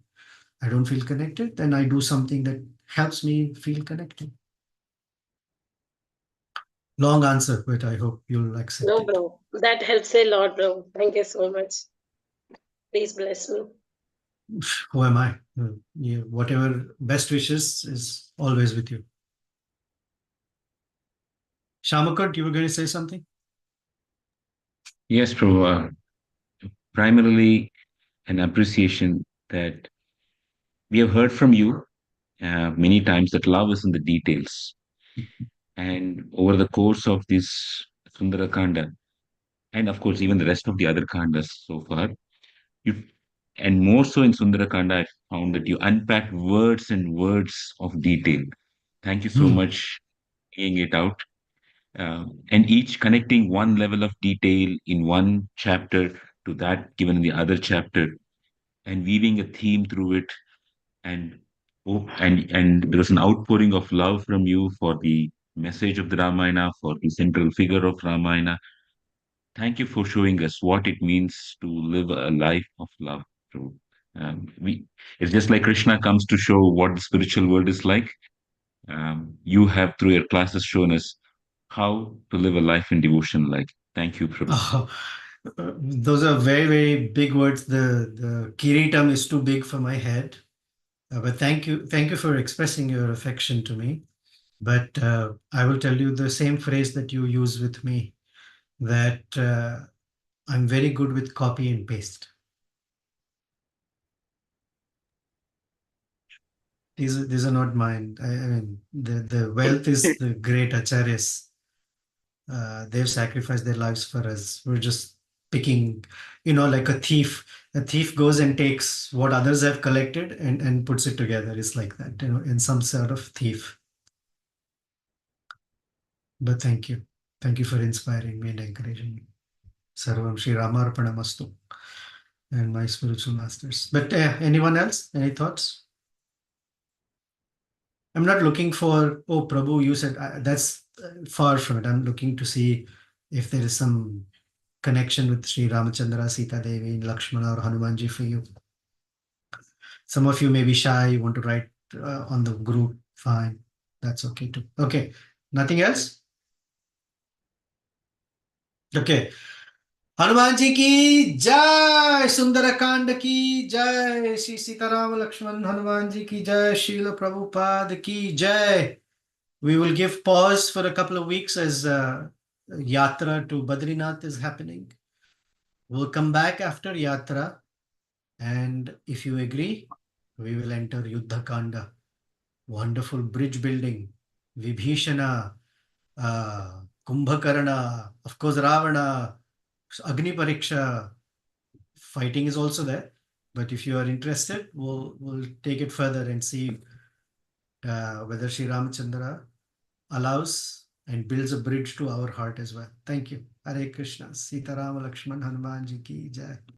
I don't feel connected, then I do something that helps me feel connected. Long answer, but I hope you'll accept No, it. bro. That helps a lot, bro. Thank you so much. Please bless me. Who am I? Whatever best wishes is always with you. Shamakant, you were going to say something? Yes, Prabhu. Primarily an appreciation that we have heard from you many times that love is in the details. And over the course of this Sundara Kanda, and of course, even the rest of the other Kandas so far, you and more so in Sundara Kanda, I found that you unpack words and words of detail. Thank you so much for laying it out. And each connecting one level of detail in one chapter to that given in the other chapter, and weaving a theme through it, and and there was an outpouring of love from you for the message of the Ramayana, for the central figure of Ramayana. Thank you for showing us what it means to live a life of love. So, we it's just like Krishna comes to show what the spiritual world is like. You have through your classes shown us how to live a life in devotion. Like, thank you, Prabhu. Oh, those are very, very big words. The kiritam is too big for my head. But thank you for expressing your affection to me. But I will tell you the same phrase that you use with me, that I'm very good with copy and paste. These are not mine. I mean, the wealth is the great acharyas. They've sacrificed their lives for us. We're just picking, like a thief. A thief goes and takes what others have collected and puts it together. It's like that, in some sort of thief. But thank you. Thank you for inspiring me and encouraging me. Sarvam Shri Ramarpanamastu and my spiritual masters. But anyone else? Any thoughts? I'm not looking for, oh, Prabhu, you said that's far from it. I'm looking to see if there is some connection with Sri Ramachandra, Sita Devi, Lakshmana, or Hanumanji for you. Some of you may be shy, you want to write on the group. Fine. That's okay too. Okay. Nothing else? Okay. Hanuman ji की जय, सुंदरकांड की जय, श्री सीताराम लक्ष्मण हनुमान जी की जय, Srila Prabhupada ki jai. We will give pause for a couple of weeks as Yatra to Badrinath is happening. We'll come back after Yatra, and if you agree, we will enter Yuddha Kanda. Wonderful bridge building, Vibhishana, Kumbhakarna, of course Ravana, Agni Pariksha. Fighting is also there, but if you are interested, we'll take it further and see whether Sri Ramachandra allows and builds a bridge to our heart as well. Thank you. Hare Krishna. Sita Rama Lakshman Hanuman Ji ki jai.